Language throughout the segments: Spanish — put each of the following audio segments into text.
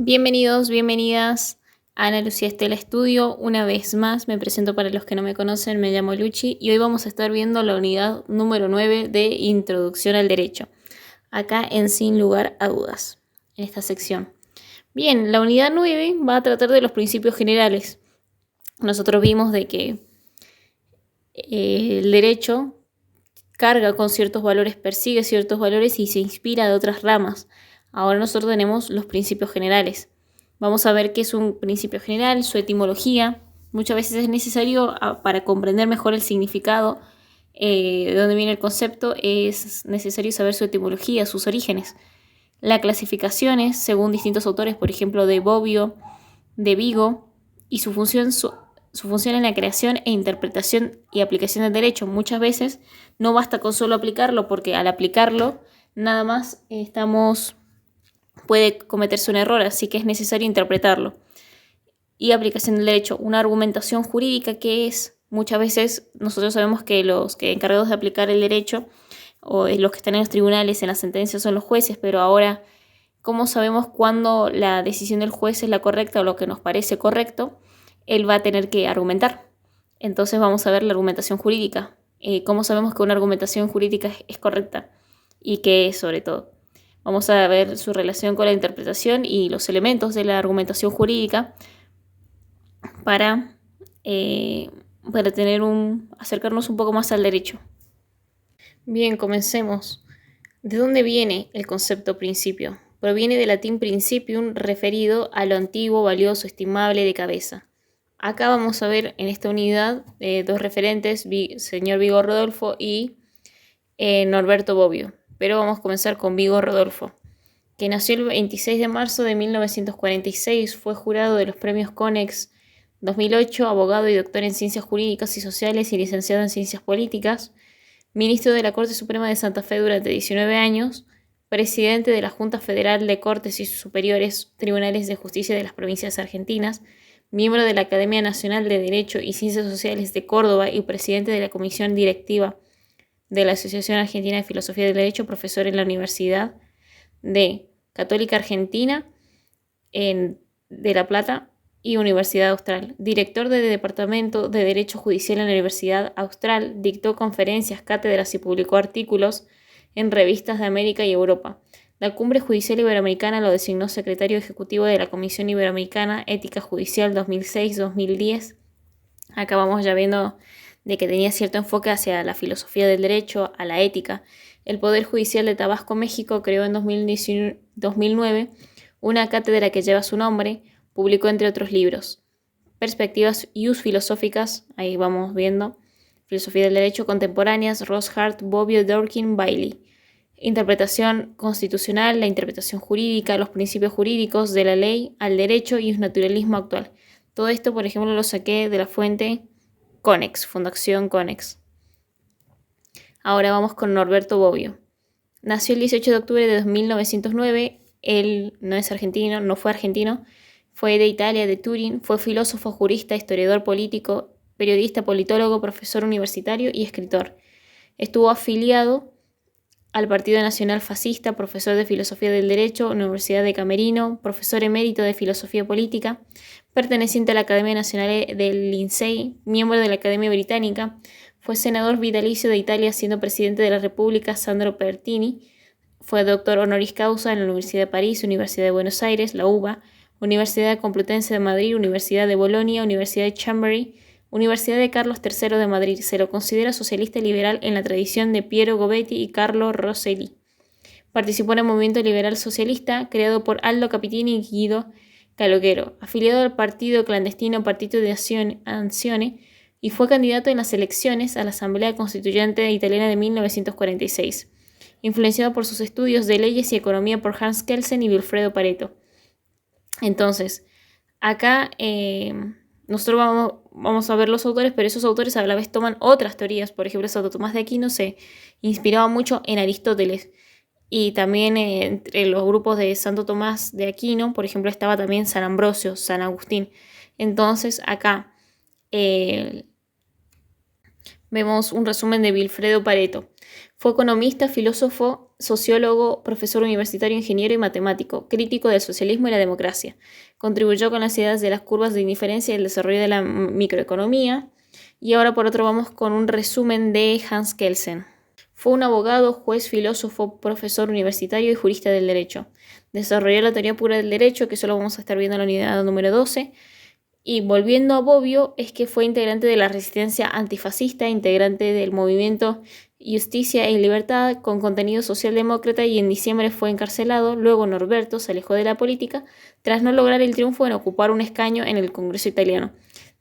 Bienvenidos, bienvenidas a Ana Lucía Estela Estudio. Una vez más, me presento para los que no me conocen, me llamo Luchi y hoy vamos a estar viendo la unidad número 9 de Introducción al Derecho, acá en Sin Lugar a Dudas, en esta sección. Bien, la unidad 9 va a tratar de los principios generales. Nosotros vimos de que el derecho carga con ciertos valores, persigue ciertos valores y se inspira de otras ramas. Ahora nosotros tenemos los principios generales. Vamos a ver qué es un principio general, su etimología. Muchas veces es necesario, para comprender mejor el significado de dónde viene el concepto, es necesario saber su etimología, sus orígenes. Las clasificaciones, según distintos autores, por ejemplo, de Bobbio, de Vigo, y su función en la creación e interpretación y aplicación del derecho. Muchas veces no basta con solo aplicarlo, porque al aplicarlo nada más puede cometerse un error, así que es necesario interpretarlo. Y aplicación del derecho, una argumentación jurídica que es, muchas veces nosotros sabemos que los que encargados de aplicar el derecho o los que están en los tribunales, en las sentencias, son los jueces, pero ahora, ¿cómo sabemos cuándo la decisión del juez es la correcta o lo que nos parece correcto? Él va a tener que argumentar. Entonces vamos a ver la argumentación jurídica. ¿Cómo sabemos que una argumentación jurídica es correcta? ¿Y qué es, sobre todo? Vamos a ver su relación con la interpretación y los elementos de la argumentación jurídica para acercarnos un poco más al derecho. Bien, comencemos. ¿De dónde viene el concepto principio? Proviene del latín principium, referido a lo antiguo, valioso, estimable, de cabeza. Acá vamos a ver en esta unidad dos referentes, señor Vigo Rodolfo y Norberto Bobbio. Pero vamos a comenzar con Vigo Rodolfo, que nació el 26 de marzo de 1946, fue jurado de los premios Konex 2008, abogado y doctor en Ciencias Jurídicas y Sociales y licenciado en Ciencias Políticas, ministro de la Corte Suprema de Santa Fe durante 19 años, presidente de la Junta Federal de Cortes y Superiores Tribunales de Justicia de las Provincias Argentinas, miembro de la Academia Nacional de Derecho y Ciencias Sociales de Córdoba y presidente de la Comisión Directiva de la Asociación Argentina de Filosofía del Derecho, profesor en la Universidad de Católica Argentina de La Plata y Universidad Austral. Director del Departamento de Derecho Judicial en la Universidad Austral, dictó conferencias, cátedras y publicó artículos en revistas de América y Europa. La Cumbre Judicial Iberoamericana lo designó secretario ejecutivo de la Comisión Iberoamericana Ética Judicial 2006-2010. Acá vamos ya viendo de que tenía cierto enfoque hacia la filosofía del derecho, a la ética. El Poder Judicial de Tabasco, México, creó en 2009 una cátedra que lleva su nombre. Publicó, entre otros libros, Perspectivas Ius Filosóficas, ahí vamos viendo, Filosofía del Derecho Contemporáneas, Rosshart, Bobbio, Durkheim, Bailey. Interpretación constitucional, la interpretación jurídica, los principios jurídicos de la ley al derecho y un naturalismo actual. Todo esto, por ejemplo, lo saqué de la fuente Konex, Fundación Konex. Ahora vamos con Norberto Bobbio. Nació el 18 de octubre de 1909. Él no es argentino, no fue argentino, fue de Italia, de Turín. Fue filósofo, jurista, historiador político, periodista, politólogo, profesor universitario y escritor. Estuvo afiliado al Partido Nacional Fascista, profesor de Filosofía del Derecho, Universidad de Camerino, profesor emérito de Filosofía Política, perteneciente a la Academia Nacional del Lindsay, miembro de la Academia Británica. Fue senador vitalicio de Italia, siendo presidente de la República Sandro Pertini. Fue doctor honoris causa en la Universidad de París, Universidad de Buenos Aires, la UBA, Universidad Complutense de Madrid, Universidad de Bolonia, Universidad de Chambéry, Universidad de Carlos III de Madrid. Se lo considera socialista y liberal en la tradición de Piero Gobetti y Carlo Rosselli. Participó en el movimiento liberal socialista creado por Aldo Capitini y Guido Calogero, afiliado al partido clandestino Partito de Azione, y fue candidato en las elecciones a la Asamblea Constituyente Italiana de 1946, influenciado por sus estudios de leyes y economía por Hans Kelsen y Vilfredo Pareto. Entonces, acá nosotros vamos a ver los autores, pero esos autores a la vez toman otras teorías. Por ejemplo, Santo Tomás de Aquino se inspiraba mucho en Aristóteles. Y también entre los grupos de Santo Tomás de Aquino, por ejemplo, estaba también San Ambrosio, San Agustín. Entonces, acá vemos un resumen de Vilfredo Pareto. Fue economista, filósofo, sociólogo, profesor universitario, ingeniero y matemático, crítico del socialismo y la democracia. Contribuyó con las ideas de las curvas de indiferencia y el desarrollo de la microeconomía. Y ahora por otro vamos con un resumen de Hans Kelsen. Fue un abogado, juez, filósofo, profesor universitario y jurista del derecho. Desarrolló la teoría pura del derecho, que eso lo vamos a estar viendo en la unidad número 12. Y volviendo a Bobbio, es que fue integrante de la resistencia antifascista, integrante del movimiento Justicia y Libertad, con contenido socialdemócrata, y en diciembre fue encarcelado. Luego Norberto se alejó de la política tras no lograr el triunfo en ocupar un escaño en el Congreso italiano.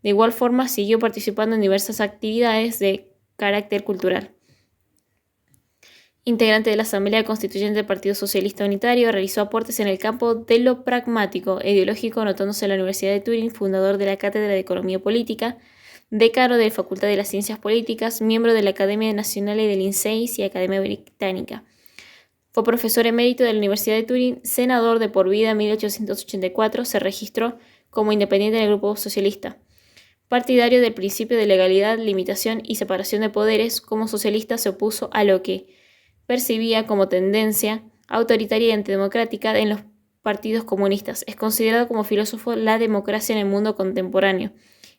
De igual forma, siguió participando en diversas actividades de carácter cultural. Integrante de la Asamblea Constituyente del Partido Socialista Unitario, realizó aportes en el campo de lo pragmático e ideológico, anotándose en la Universidad de Turín, fundador de la Cátedra de Economía Política, decano de la Facultad de las Ciencias Políticas, miembro de la Academia Nacional y del INSEIS y Academia Británica. Fue profesor emérito de la Universidad de Turín, senador de por vida en 1884, se registró como independiente en el Grupo Socialista. Partidario del principio de legalidad, limitación y separación de poderes, como socialista se opuso a lo que percibía como tendencia autoritaria y antidemocrática en los partidos comunistas. Es considerado como filósofo la democracia en el mundo contemporáneo,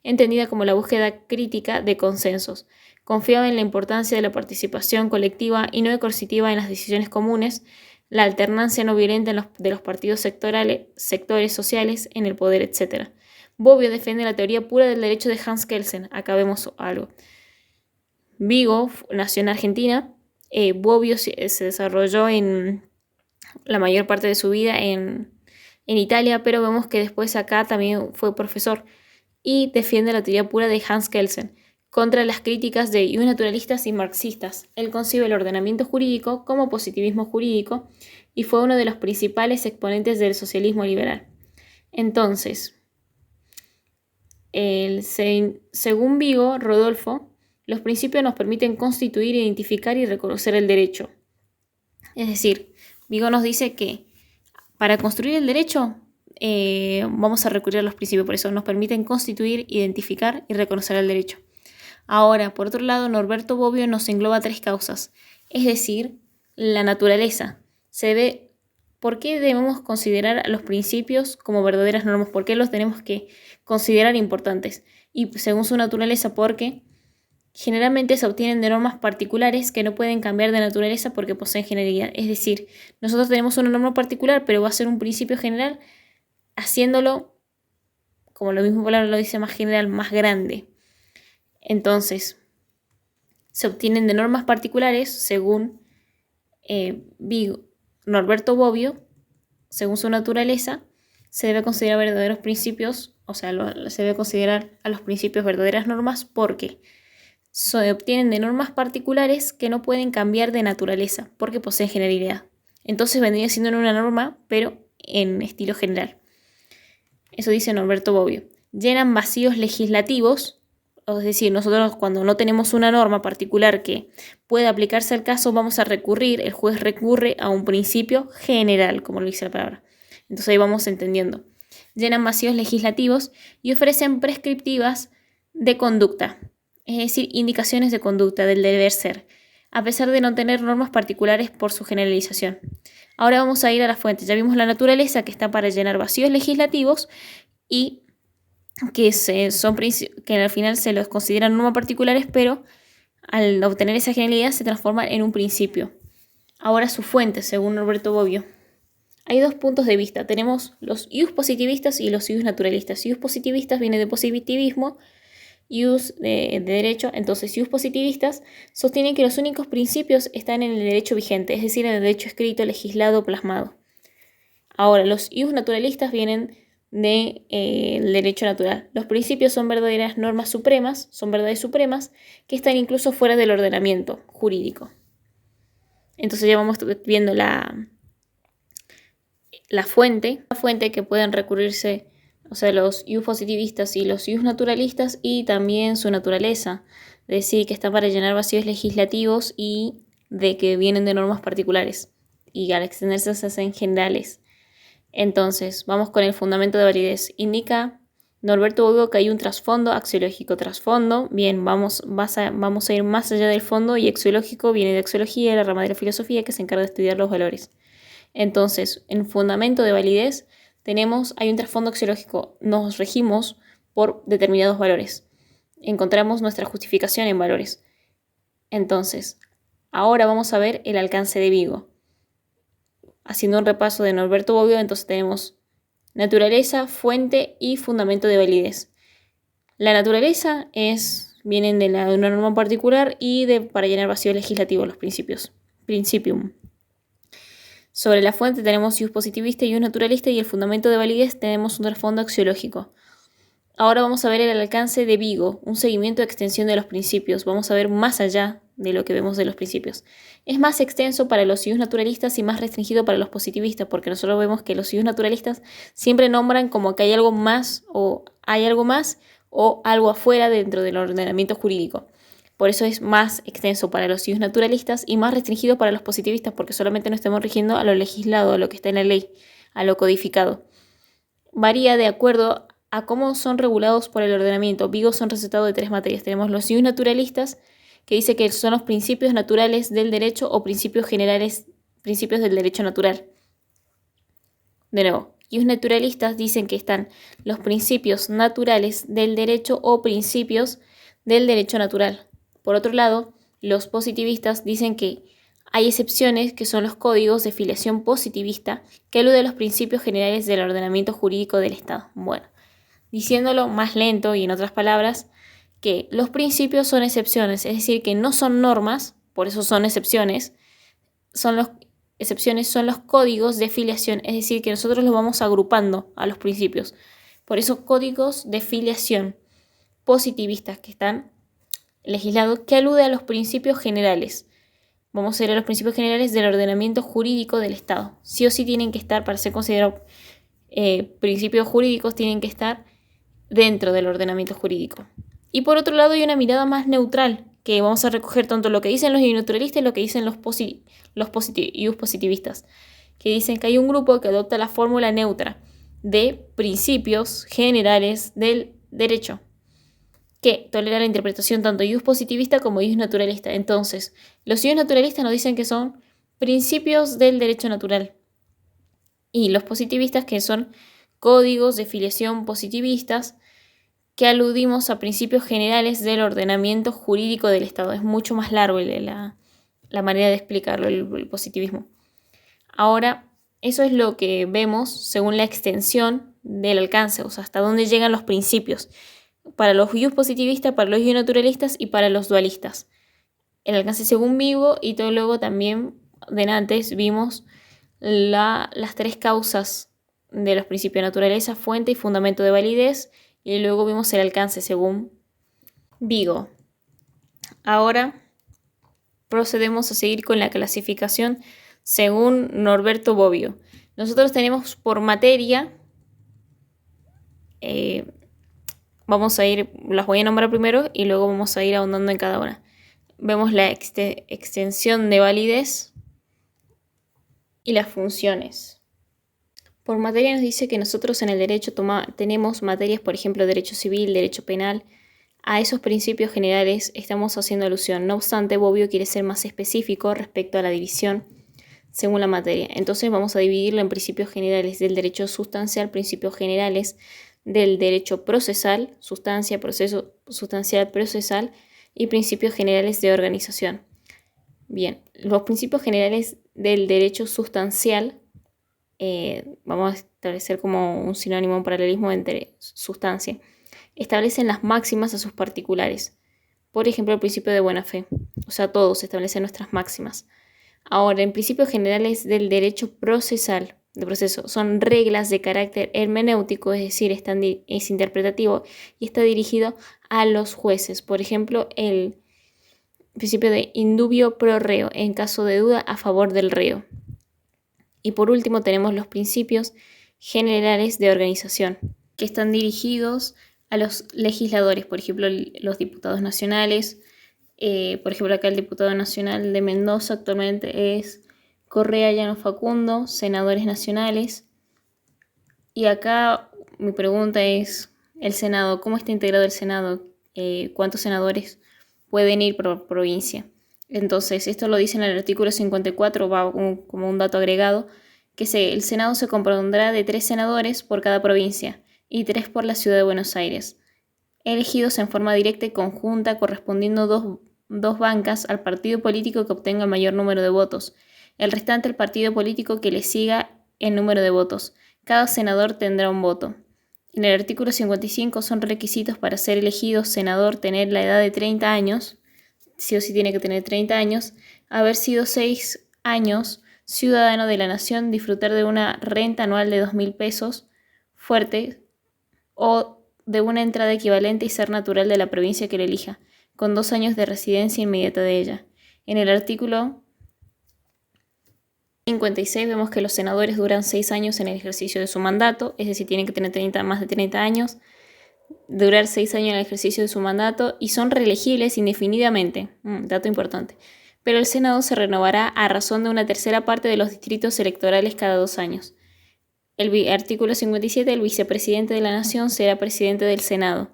entendida como la búsqueda crítica de consensos. Confiaba en la importancia de la participación colectiva y no coercitiva en las decisiones comunes, la alternancia no violenta de los partidos sectores sociales en el poder, etc. Bobbio defiende la teoría pura del derecho de Hans Kelsen. Acá vemos algo. Vigo nació en Argentina. Bobbio se desarrolló en la mayor parte de su vida en Italia, pero vemos que después acá también fue profesor y defiende la teoría pura de Hans Kelsen contra las críticas de naturalistas y marxistas. Él concibe el ordenamiento jurídico como positivismo jurídico y fue uno de los principales exponentes del socialismo liberal. Entonces, según Vigo, Rodolfo, los principios nos permiten constituir, identificar y reconocer el derecho. Es decir, Vigo nos dice que para construir el derecho vamos a recurrir a los principios, por eso nos permiten constituir, identificar y reconocer el derecho. Ahora, por otro lado, Norberto Bobbio nos engloba tres causas, es decir, la naturaleza. ¿Por qué debemos considerar a los principios como verdaderas normas? ¿Por qué los tenemos que considerar importantes? Y según su naturaleza, porque generalmente se obtienen de normas particulares que no pueden cambiar de naturaleza porque poseen generalidad. Es decir, nosotros tenemos una norma particular, pero va a ser un principio general, haciéndolo, como la misma palabra lo dice, más general, más grande. Entonces, se obtienen de normas particulares según Norberto Bobbio, según su naturaleza, se debe considerar verdaderos principios, o sea, se debe considerar a los principios verdaderas normas porque se obtienen de normas particulares que no pueden cambiar de naturaleza porque poseen generalidad. Entonces vendría siendo una norma, pero en estilo general. Eso dice Norberto Bobbio. Llenan vacíos legislativos, es decir, nosotros cuando no tenemos una norma particular que pueda aplicarse al caso, vamos a recurrir, el juez recurre a un principio general, como lo dice la palabra. Entonces ahí vamos entendiendo. Llenan vacíos legislativos y ofrecen prescriptivas de conducta, es decir, indicaciones de conducta del deber ser, a pesar de no tener normas particulares por su generalización. Ahora vamos a ir a la fuente. Ya vimos la naturaleza, que está para llenar vacíos legislativos y que al final se los consideran normas particulares, pero al obtener esa generalidad se transforman en un principio. Ahora su fuente, según Norberto Bobbio. Hay dos puntos de vista. Tenemos los ius positivistas y los ius naturalistas. Ius positivistas viene de positivismo, ius de derecho. Entonces, ius positivistas sostienen que los únicos principios están en el derecho vigente, es decir, en el derecho escrito, legislado, plasmado. Ahora, los ius naturalistas vienen del derecho natural. Los principios son verdaderas normas supremas, son verdades supremas que están incluso fuera del ordenamiento jurídico. Entonces ya vamos viendo la fuente que pueden recurrirse, o sea, los ius positivistas y los ius naturalistas, y también su naturaleza, es decir, que está para llenar vacíos legislativos y de que vienen de normas particulares y al extenderse se hacen generales. Entonces, vamos con el fundamento de validez. Indica Norberto Bobbio que hay un trasfondo axiológico. Trasfondo, bien, vamos a ir más allá del fondo, y axiológico viene de axiología, la rama de la filosofía que se encarga de estudiar los valores. Entonces, en fundamento de validez hay un trasfondo axiológico, nos regimos por determinados valores. Encontramos nuestra justificación en valores. Entonces, ahora vamos a ver el alcance de Vigo. Haciendo un repaso de Norberto Bobbio, entonces tenemos naturaleza, fuente y fundamento de validez. La naturaleza vienen de una norma particular y para llenar vacío legislativo, los principios. Principium. Sobre la fuente tenemos ius positivista y ius naturalista, y el fundamento de validez tenemos un trasfondo axiológico. Ahora vamos a ver el alcance de Vigo, un seguimiento de extensión de los principios. Vamos a ver más allá de lo que vemos de los principios. Es más extenso para los ius naturalistas y más restringido para los positivistas, porque nosotros vemos que los ius naturalistas siempre nombran como que hay algo más o algo afuera dentro del ordenamiento jurídico. Por eso es más extenso para los ius naturalistas y más restringido para los positivistas, porque solamente nos estamos rigiendo a lo legislado, a lo que está en la ley, a lo codificado. Varía de acuerdo a cómo son regulados por el ordenamiento. Vigo son recetados de 3 materias. Tenemos los ius naturalistas, que dice que son los principios naturales del derecho o principios generales, principios del derecho natural. De nuevo, ius naturalistas dicen que están los principios naturales del derecho o principios del derecho natural. Por otro lado, los positivistas dicen que hay excepciones, que son los códigos de filiación positivista, que aluden a los principios generales del ordenamiento jurídico del Estado. Bueno, diciéndolo más lento y en otras palabras, que los principios son excepciones, es decir, que no son normas, por eso son excepciones, son los códigos de filiación, es decir, que nosotros los vamos agrupando a los principios. Por eso códigos de filiación positivistas que están legislados, que alude a los principios generales. Vamos a ir a los principios generales del ordenamiento jurídico del Estado. Sí o sí tienen que estar, para ser considerados principios jurídicos, tienen que estar dentro del ordenamiento jurídico. Y por otro lado hay una mirada más neutral, que vamos a recoger tanto lo que dicen los naturalistas y lo que dicen los positivistas, que dicen que hay un grupo que adopta la fórmula neutra de principios generales del derecho, que tolera la interpretación tanto ius positivista como ius naturalista. Entonces, los ius naturalistas nos dicen que son principios del derecho natural, y los positivistas que son códigos de filiación positivistas, que aludimos a principios generales del ordenamiento jurídico del Estado. Es mucho más largo la manera de explicarlo, el positivismo. Ahora, eso es lo que vemos según la extensión del alcance, o sea, hasta dónde llegan los principios, para los ius positivistas, para los ius naturalistas y para los dualistas. El alcance según Vigo, y todo luego también de antes vimos las 3 causas de los principios: naturaleza, fuente y fundamento de validez, y luego vimos el alcance según Vigo. Ahora procedemos a seguir con la clasificación según Norberto Bobbio. Nosotros tenemos por materia, las voy a nombrar primero y luego vamos a ir ahondando en cada una. Vemos la extensión de validez y las funciones. Por materia nos dice que nosotros en el derecho tenemos materias, por ejemplo, derecho civil, derecho penal. A esos principios generales estamos haciendo alusión. No obstante, Bobbio quiere ser más específico respecto a la división según la materia. Entonces vamos a dividirlo en principios generales del derecho sustancial, principios generales del derecho procesal, sustancia, proceso, sustancial, procesal, y principios generales de organización. Bien, los principios generales del derecho sustancial, vamos a establecer como un sinónimo, un paralelismo entre sustancia, establecen las máximas a sus particulares. Por ejemplo, el principio de buena fe, o sea, todos establecen nuestras máximas. Ahora, en principios generales del derecho procesal, de proceso, son reglas de carácter hermenéutico, es decir, es interpretativo y está dirigido a los jueces. Por ejemplo, el principio de indubio pro reo, en caso de duda a favor del reo. Y por último tenemos los principios generales de organización, que están dirigidos a los legisladores, por ejemplo, los diputados nacionales. Por ejemplo, acá el diputado nacional de Mendoza actualmente es Correa Llano Facundo, senadores nacionales. Y acá mi pregunta es, El Senado, ¿cómo está integrado el Senado? ¿Cuántos senadores pueden ir por provincia? Entonces, esto lo dice en el artículo 54, va como un dato agregado, que el Senado se compondrá de 3 senadores por cada provincia y 3 por la ciudad de Buenos Aires, elegidos en forma directa y conjunta, correspondiendo dos bancas al partido político que obtenga el mayor número de votos. El restante al partido político que le siga el número de votos. Cada senador tendrá un voto. En el artículo 55 son requisitos para ser elegido senador tener la edad de 30 años, sí o sí tiene que tener 30 años, haber sido 6 años ciudadano de la nación, disfrutar de una renta anual de 2.000 pesos fuerte o de una entrada equivalente y ser natural de la provincia que lo elija, con 2 años de residencia inmediata de ella. En el artículo 56 vemos que los senadores duran 6 años en el ejercicio de su mandato, es decir, tienen que tener más de 30 años, durar 6 años en el ejercicio de su mandato y son reelegibles indefinidamente, dato importante. Pero el Senado se renovará a razón de una tercera parte de los distritos electorales cada 2 años. El artículo 57, el vicepresidente de la Nación será presidente del Senado,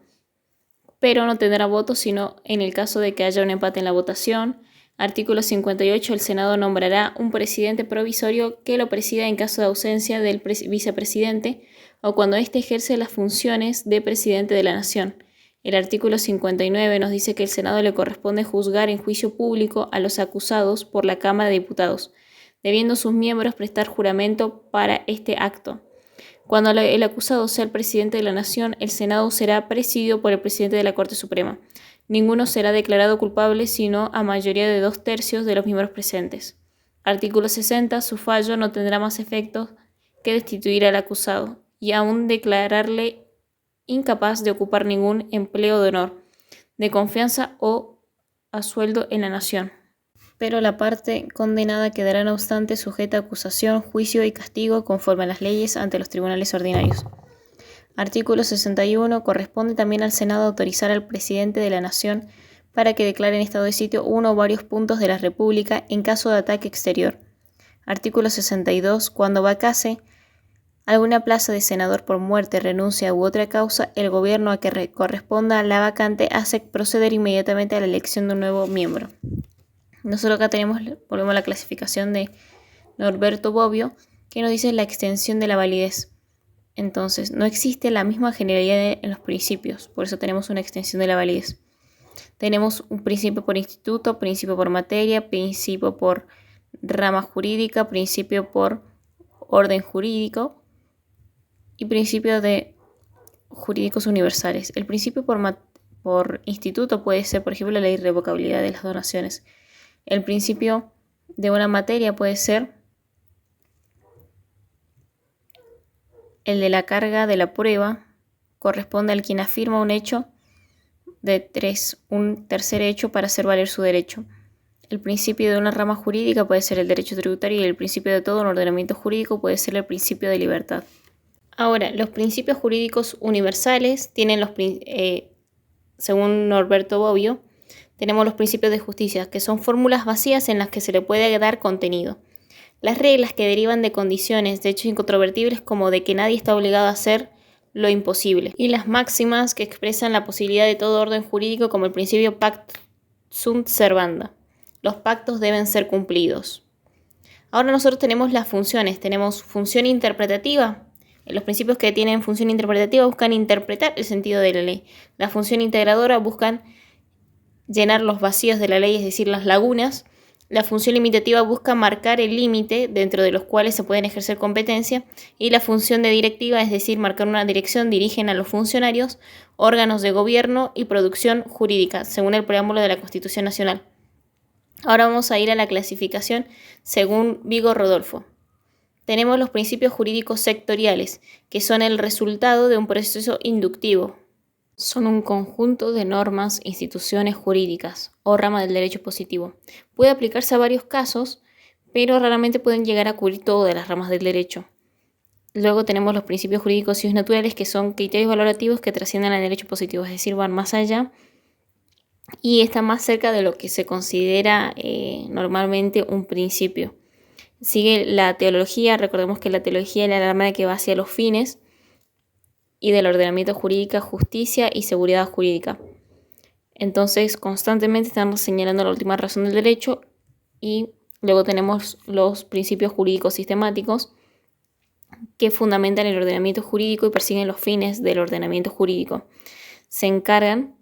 pero no tendrá votos sino en el caso de que haya un empate en la votación. Artículo 58, el Senado nombrará un presidente provisorio que lo presida en caso de ausencia del vicepresidente o cuando éste ejerce las funciones de presidente de la Nación. El artículo 59 nos dice que el Senado le corresponde juzgar en juicio público a los acusados por la Cámara de Diputados, debiendo sus miembros prestar juramento para este acto. Cuando el acusado sea el presidente de la Nación, el Senado será presidido por el presidente de la Corte Suprema. Ninguno será declarado culpable sino a mayoría de 2/3 de los miembros presentes. Artículo 60. Su fallo no tendrá más efectos que destituir al acusado y aún declararle incapaz de ocupar ningún empleo de honor, de confianza o a sueldo en la nación. Pero la parte condenada quedará no obstante sujeta a acusación, juicio y castigo conforme a las leyes ante los tribunales ordinarios. Artículo 61. Corresponde también al Senado autorizar al presidente de la Nación para que declare en estado de sitio uno o varios puntos de la República en caso de ataque exterior. Artículo 62. Cuando vacase alguna plaza de senador por muerte, renuncia u otra causa, el gobierno a que corresponda la vacante hace proceder inmediatamente a la elección de un nuevo miembro. Nosotros acá volvemos a la clasificación de Norberto Bobbio, que nos dice la extensión de la validez. Entonces, no existe la misma generalidad en los principios, por eso tenemos una extensión de la validez. Tenemos un principio por instituto, principio por materia, principio por rama jurídica, principio por orden jurídico y principio de jurídicos universales. El principio por instituto puede ser, por ejemplo, la irrevocabilidad de las donaciones. El principio de una materia puede ser el de la carga de la prueba, corresponde al quien afirma un hecho un tercer hecho para hacer valer su derecho. El principio de una rama jurídica puede ser el derecho tributario y el principio de todo un ordenamiento jurídico puede ser el principio de libertad. Ahora, los principios jurídicos universales tienen según Norberto Bobbio, tenemos los principios de justicia, que son fórmulas vacías en las que se le puede dar contenido. Las reglas que derivan de condiciones de hechos incontrovertibles como de que nadie está obligado a hacer lo imposible. Y las máximas que expresan la posibilidad de todo orden jurídico como el principio pact sunt servanda. Los pactos deben ser cumplidos. Ahora nosotros tenemos las funciones. Tenemos función interpretativa. Los principios que tienen función interpretativa buscan interpretar el sentido de la ley. La función integradora buscan llenar los vacíos de la ley, es decir, las lagunas. La función limitativa busca marcar el límite dentro de los cuales se pueden ejercer competencia y la función de directiva, es decir, marcar una dirección, dirigen a los funcionarios, órganos de gobierno y producción jurídica, según el preámbulo de la Constitución Nacional. Ahora vamos a ir a la clasificación según Vigo Rodolfo. Tenemos los principios jurídicos sectoriales, que son el resultado de un proceso inductivo. Son un conjunto de normas, instituciones jurídicas o rama del derecho positivo. Puede aplicarse a varios casos, pero raramente pueden llegar a cubrir todas las ramas del derecho. Luego tenemos los principios jurídicos y naturales, que son criterios valorativos que trascienden al derecho positivo, es decir, van más allá y están más cerca de lo que se considera normalmente un principio. Sigue la teología. Recordemos que la teología es la rama que va hacia los fines. y del ordenamiento jurídico, justicia y seguridad jurídica. Entonces, constantemente están señalando la última razón del derecho y luego tenemos los principios jurídicos sistemáticos que fundamentan el ordenamiento jurídico y persiguen los fines del ordenamiento jurídico. Se encargan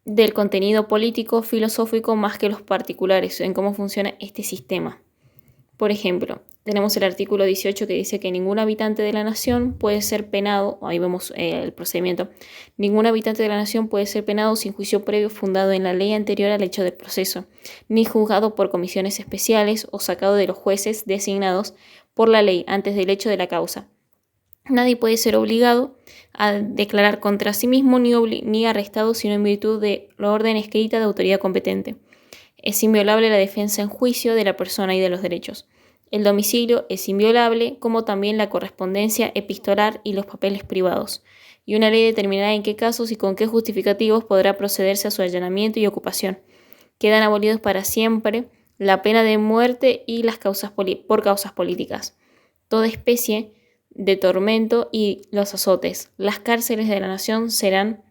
del contenido político, filosófico, más que los particulares, en cómo funciona este sistema. Por ejemplo, tenemos el artículo 18 que dice que ningún habitante de la nación puede ser penado, ahí vemos el procedimiento, ningún habitante de la nación puede ser penado sin juicio previo fundado en la ley anterior al hecho del proceso, ni juzgado por comisiones especiales o sacado de los jueces designados por la ley antes del hecho de la causa. Nadie puede ser obligado a declarar contra sí mismo ni arrestado sino en virtud de la orden escrita de autoridad competente. Es inviolable la defensa en juicio de la persona y de los derechos. El domicilio es inviolable, como también la correspondencia epistolar y los papeles privados. Y una ley determinará en qué casos y con qué justificativos podrá procederse a su allanamiento y ocupación. Quedan abolidos para siempre la pena de muerte y las causas por causas políticas. Toda especie de tormento y los azotes. Las cárceles de la nación serán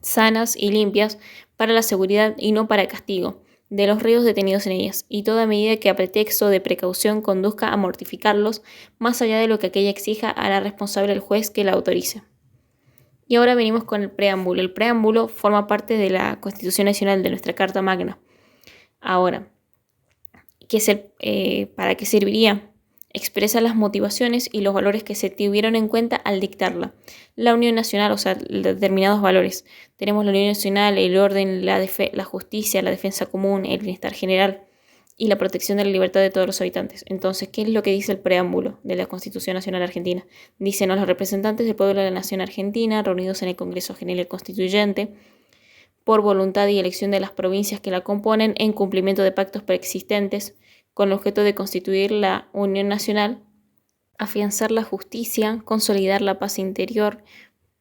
sanas y limpias para la seguridad y no para castigo de los reos detenidos en ellas, y toda medida que a pretexto de precaución conduzca a mortificarlos, más allá de lo que aquella exija, hará responsable el juez que la autorice. Y ahora venimos con el preámbulo. El preámbulo forma parte de la Constitución Nacional, de nuestra Carta Magna. Ahora, ¿para qué serviría? Expresa las motivaciones y los valores que se tuvieron en cuenta al dictarla. La unión nacional, o sea, determinados valores. Tenemos la unión nacional, el orden, la justicia, la defensa común, el bienestar general y la protección de la libertad de todos los habitantes. Entonces, ¿qué es lo que dice el preámbulo de la Constitución Nacional Argentina? Dicen los representantes del pueblo de la nación argentina, reunidos en el Congreso General Constituyente, por voluntad y elección de las provincias que la componen, en cumplimiento de pactos preexistentes, con el objeto de constituir la Unión Nacional, afianzar la justicia, consolidar la paz interior,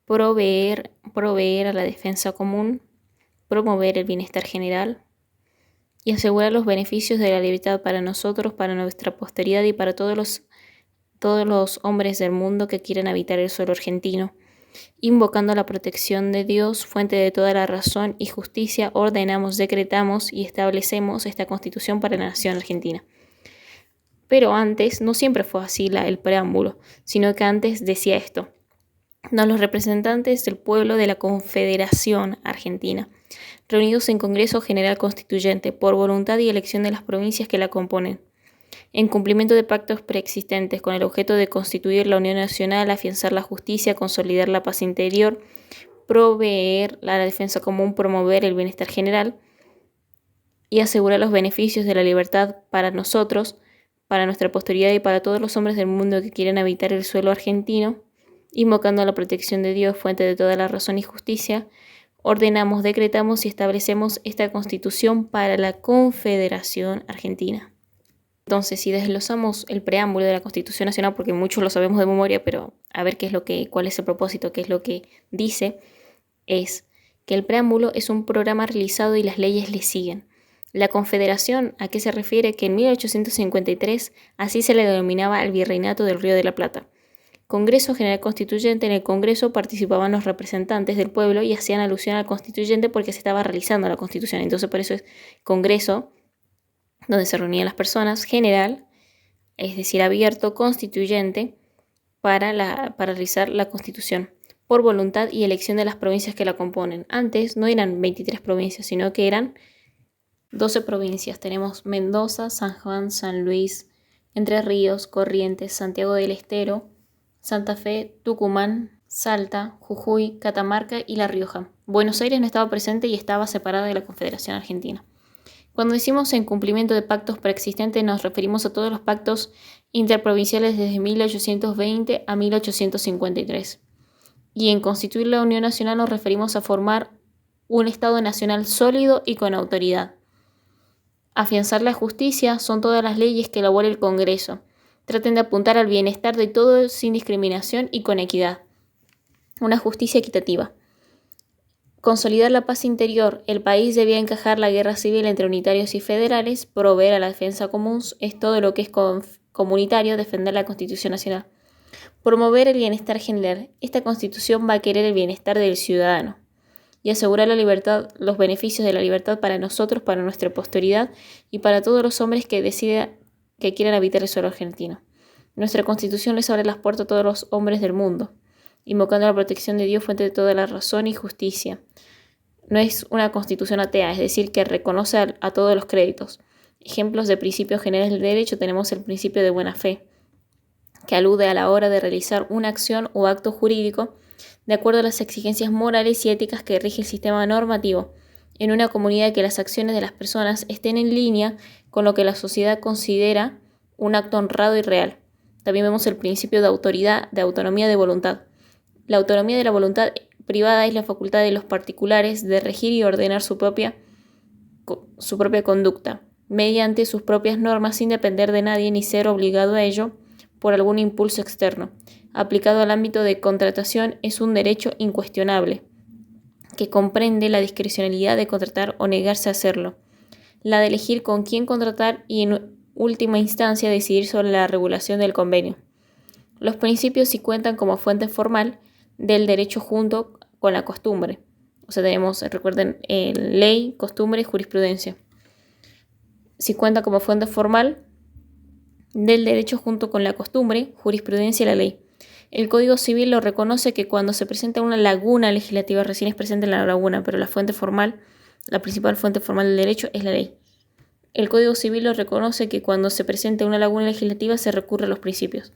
proveer a la defensa común, promover el bienestar general y asegurar los beneficios de la libertad para nosotros, para nuestra posteridad y para todos los hombres del mundo que quieran habitar el suelo argentino. Invocando la protección de Dios, fuente de toda la razón y justicia, ordenamos, decretamos y establecemos esta Constitución para la nación argentina. Pero antes no siempre fue así el preámbulo, sino que antes decía esto: los representantes del pueblo de la Confederación Argentina, reunidos en Congreso General Constituyente, por voluntad y elección de las provincias que la componen, en cumplimiento de pactos preexistentes, con el objeto de constituir la Unión Nacional, afianzar la justicia, consolidar la paz interior, proveer la defensa común, promover el bienestar general y asegurar los beneficios de la libertad para nosotros, para nuestra posteridad y para todos los hombres del mundo que quieren habitar el suelo argentino, invocando la protección de Dios, fuente de toda la razón y justicia, ordenamos, decretamos y establecemos esta Constitución para la Confederación Argentina. Entonces, si desglosamos el preámbulo de la Constitución Nacional, porque muchos lo sabemos de memoria, pero a ver cuál es el propósito, qué es lo que dice, es que el preámbulo es un programa realizado y las leyes le siguen. La Confederación, ¿a qué se refiere? Que en 1853 así se le denominaba al Virreinato del Río de la Plata. Congreso General Constituyente. En el Congreso participaban los representantes del pueblo y hacían alusión al constituyente porque se estaba realizando la Constitución. Entonces, por eso es Congreso, donde se reunían las personas, general, es decir, abierto, constituyente, para realizar la Constitución, por voluntad y elección de las provincias que la componen. Antes no eran 23 provincias, sino que eran 12 provincias. Tenemos Mendoza, San Juan, San Luis, Entre Ríos, Corrientes, Santiago del Estero, Santa Fe, Tucumán, Salta, Jujuy, Catamarca y La Rioja. Buenos Aires no estaba presente y estaba separada de la Confederación Argentina. Cuando decimos en cumplimiento de pactos preexistentes, nos referimos a todos los pactos interprovinciales desde 1820 a 1853. Y en constituir la Unión Nacional nos referimos a formar un Estado nacional sólido y con autoridad. Afianzar la justicia son todas las leyes que elabora el Congreso. Traten de apuntar al bienestar de todos sin discriminación y con equidad. Una justicia equitativa. Consolidar la paz interior. El país debía encajar la guerra civil entre unitarios y federales, proveer a la defensa común, es todo lo que es comunitario, defender la Constitución Nacional. Promover el bienestar general. Esta Constitución va a querer el bienestar del ciudadano y asegurar la libertad, los beneficios de la libertad para nosotros, para nuestra posteridad y para todos los hombres que quieran habitar el suelo argentino. Nuestra Constitución les abre las puertas a todos los hombres del mundo, invocando la protección de Dios, fuente de toda la razón y justicia. No es una Constitución atea, es decir, que reconoce a todos los créditos. Ejemplos de principios generales del derecho tenemos el principio de buena fe, que alude a la hora de realizar una acción o acto jurídico de acuerdo a las exigencias morales y éticas que rige el sistema normativo, en una comunidad que las acciones de las personas estén en línea con lo que la sociedad considera un acto honrado y real. También vemos el principio de autoridad, de autonomía de voluntad. La autonomía de la voluntad privada es la facultad de los particulares de regir y ordenar su propia conducta, mediante sus propias normas sin depender de nadie ni ser obligado a ello por algún impulso externo. Aplicado al ámbito de contratación, es un derecho incuestionable, que comprende la discrecionalidad de contratar o negarse a hacerlo, la de elegir con quién contratar y, en última instancia, decidir sobre la regulación del convenio. Los principios sí cuentan como fuente formal del derecho junto con la costumbre. O sea, tenemos, recuerden, ley, costumbre y jurisprudencia. Sí cuenta como fuente formal del derecho junto con la costumbre, jurisprudencia y la ley. El Código Civil lo reconoce que cuando se presenta una laguna legislativa, recién es presente la laguna, pero la principal fuente formal del derecho es la ley. El Código Civil lo reconoce que cuando se presenta una laguna legislativa se recurre a los principios.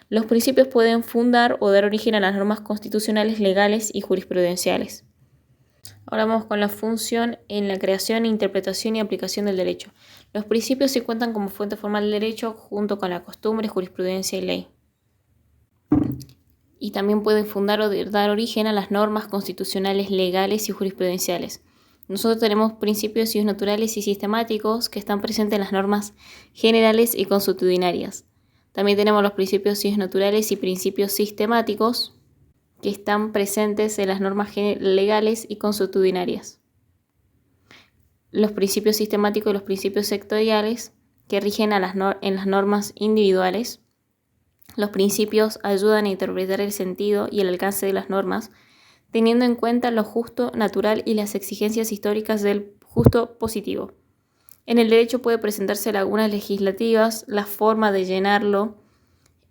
Los principios pueden fundar o dar origen a las normas constitucionales, legales y jurisprudenciales. Ahora vamos con la función en la creación, interpretación y aplicación del derecho. Los principios se cuentan como fuente formal del derecho junto con la costumbre, jurisprudencia y ley. Y también pueden fundar o dar origen a las normas constitucionales, legales y jurisprudenciales. Nosotros tenemos principios naturales y sistemáticos que están presentes en las normas generales y consuetudinarias. También tenemos los principios naturales y principios sistemáticos que están presentes en las normas legales y consuetudinarias. Los principios sistemáticos y los principios sectoriales que rigen en las normas individuales. Los principios ayudan a interpretar el sentido y el alcance de las normas, teniendo en cuenta lo justo, natural y las exigencias históricas del justo positivo. En el derecho puede presentarse lagunas legislativas, la forma de llenarlo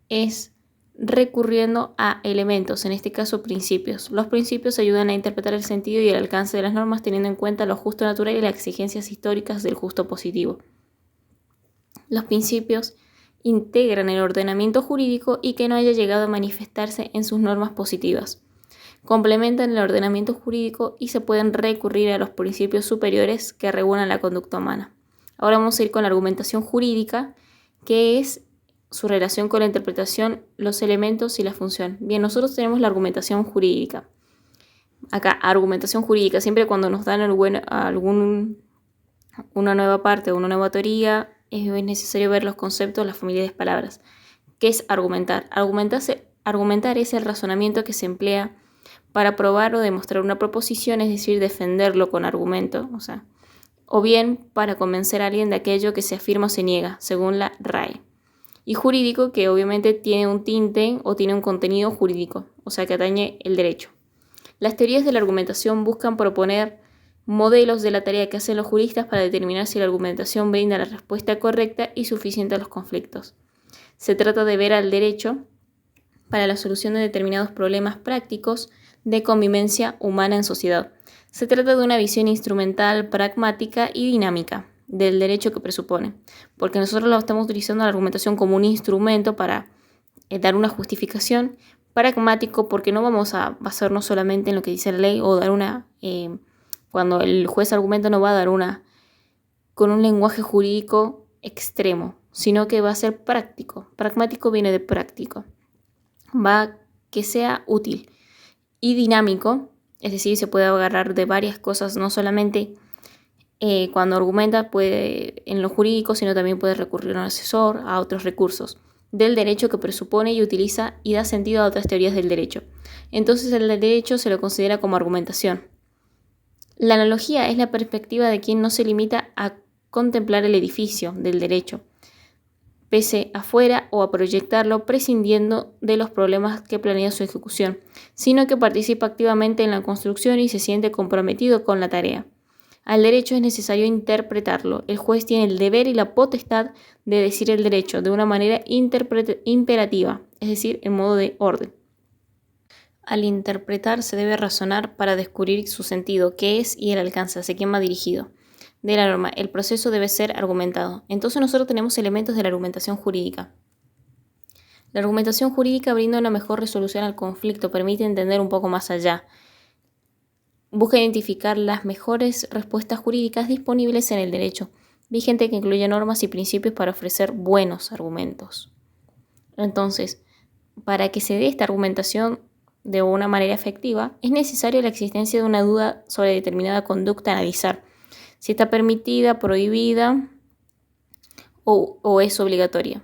es recurriendo a elementos, en este caso principios. Los principios ayudan a interpretar el sentido y el alcance de las normas teniendo en cuenta lo justo natural y las exigencias históricas del justo positivo. Los principios integran el ordenamiento jurídico y que no haya llegado a manifestarse en sus normas positivas. Complementan el ordenamiento jurídico y se pueden recurrir a los principios superiores que regulan la conducta humana. Ahora vamos a ir con la argumentación jurídica, que es su relación con la interpretación, los elementos y la función. Bien, nosotros tenemos la argumentación jurídica. Acá, argumentación jurídica, siempre cuando nos dan una nueva parte o una nueva teoría, es necesario ver los conceptos, la familia de palabras. ¿Qué es argumentar? Argumentar es el razonamiento que se emplea para probar o demostrar una proposición, es decir, defenderlo con argumento, o bien para convencer a alguien de aquello que se afirma o se niega, según la RAE. Y jurídico, que obviamente tiene un tinte o tiene un contenido jurídico, o sea que atañe el derecho. Las teorías de la argumentación buscan proponer modelos de la tarea que hacen los juristas para determinar si la argumentación brinda la respuesta correcta y suficiente a los conflictos. Se trata de ver al derecho para la solución de determinados problemas prácticos de convivencia humana en sociedad. Se trata de una visión instrumental, pragmática y dinámica del derecho que presupone, porque nosotros lo estamos utilizando la argumentación como un instrumento para dar una justificación, pragmático porque no vamos a basarnos solamente en lo que dice la ley o dar cuando el juez argumenta no va a dar con un lenguaje jurídico extremo, sino que va a ser práctico. Pragmático viene de práctico. Va que sea útil y dinámico, es decir, se puede agarrar de varias cosas, no solamente cuando argumenta puede en lo jurídico, sino también puede recurrir a un asesor, a otros recursos del derecho que presupone y utiliza y da sentido a otras teorías del derecho. Entonces el derecho se lo considera como argumentación. La analogía es la perspectiva de quien no se limita a contemplar el edificio del derecho, pese afuera o a proyectarlo prescindiendo de los problemas que planea su ejecución, sino que participa activamente en la construcción y se siente comprometido con la tarea. Al derecho es necesario interpretarlo. El juez tiene el deber y la potestad de decir el derecho de una manera imperativa, es decir, en modo de orden. Al interpretar se debe razonar para descubrir su sentido, qué es y el alcance, hacia quién va dirigido. De la norma, el proceso debe ser argumentado. Entonces nosotros tenemos elementos de la argumentación jurídica. La argumentación jurídica brinda una mejor resolución al conflicto, permite entender un poco más allá. Busca identificar las mejores respuestas jurídicas disponibles en el derecho vigente que incluye normas y principios para ofrecer buenos argumentos. Entonces, para que se dé esta argumentación de una manera efectiva, es necesaria la existencia de una duda sobre determinada conducta a analizar, si está permitida, prohibida o es obligatoria.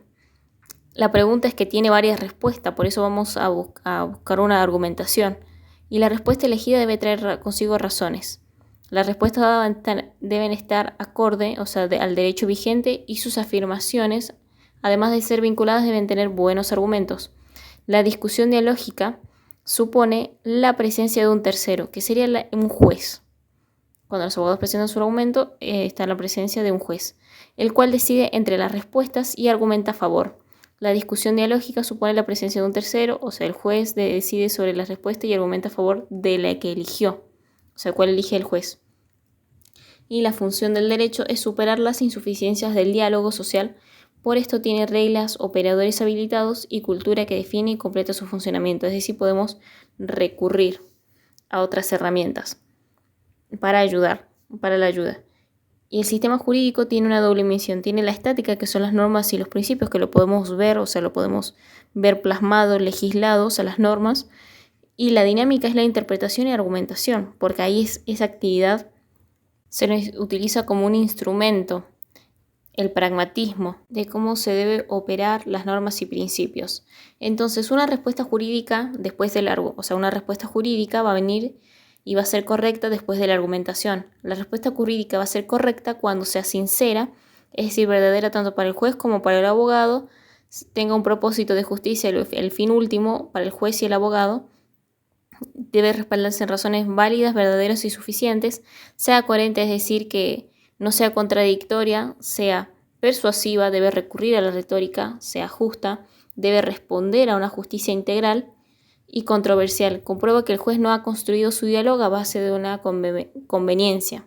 La pregunta es que tiene varias respuestas, por eso vamos a buscar una argumentación. Y la respuesta elegida debe traer consigo razones. Las respuestas deben estar acorde, al derecho vigente, y sus afirmaciones, además de ser vinculadas, deben tener buenos argumentos. La discusión dialógica supone la presencia de un tercero, que sería un juez. Cuando los abogados presentan su argumento, está la presencia de un juez, el cual decide entre las respuestas y argumenta a favor. La discusión dialógica supone la presencia de un tercero, el juez decide sobre la respuesta y argumenta a favor de la que eligió, el cual elige el juez. Y la función del derecho es superar las insuficiencias del diálogo social, por esto tiene reglas, operadores habilitados y cultura que define y completa su funcionamiento, es decir, podemos recurrir a otras herramientas para la ayuda. Y el sistema jurídico tiene una doble misión. Tiene la estática, que son las normas y los principios, que lo podemos ver, lo podemos ver plasmado, legislados a las normas. Y la dinámica es la interpretación y argumentación, porque ahí esa actividad se nos utiliza como un instrumento, el pragmatismo, de cómo se debe operar las normas y principios. Entonces, una respuesta jurídica una respuesta jurídica va a venir y va a ser correcta después de la argumentación. La respuesta jurídica va a ser correcta cuando sea sincera, es decir, verdadera tanto para el juez como para el abogado, tenga un propósito de justicia, el fin último para el juez y el abogado, debe respaldarse en razones válidas, verdaderas y suficientes, sea coherente, es decir, que no sea contradictoria, sea persuasiva, debe recurrir a la retórica, sea justa, debe responder a una justicia integral y controversial. Comprueba que el juez no ha construido su diálogo a base de una conveniencia.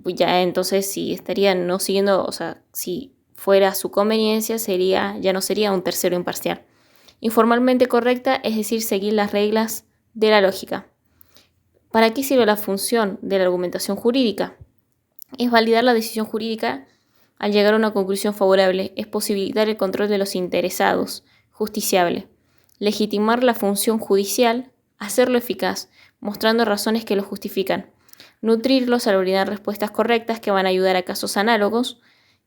Pues ya entonces si estaría no siguiendo, si fuera su conveniencia, ya no sería un tercero imparcial. Informalmente correcta, es decir, seguir las reglas de la lógica. ¿Para qué sirve la función de la argumentación jurídica? Es validar la decisión jurídica al llegar a una conclusión favorable, es posibilitar el control de los interesados, justiciable. Legitimar la función judicial, hacerlo eficaz, mostrando razones que lo justifican. Nutrirlos al brindar respuestas correctas que van a ayudar a casos análogos.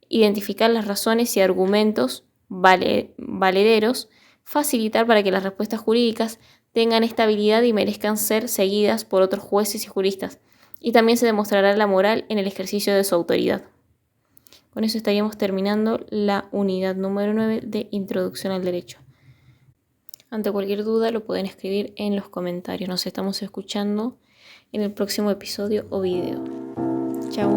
Identificar las razones y argumentos valederos. Facilitar para que las respuestas jurídicas tengan estabilidad y merezcan ser seguidas por otros jueces y juristas. Y también se demostrará la moral en el ejercicio de su autoridad. Con eso estaríamos terminando la unidad número 9 de Introducción al Derecho. Ante cualquier duda lo pueden escribir en los comentarios. Nos estamos escuchando en el próximo episodio o video. Chao.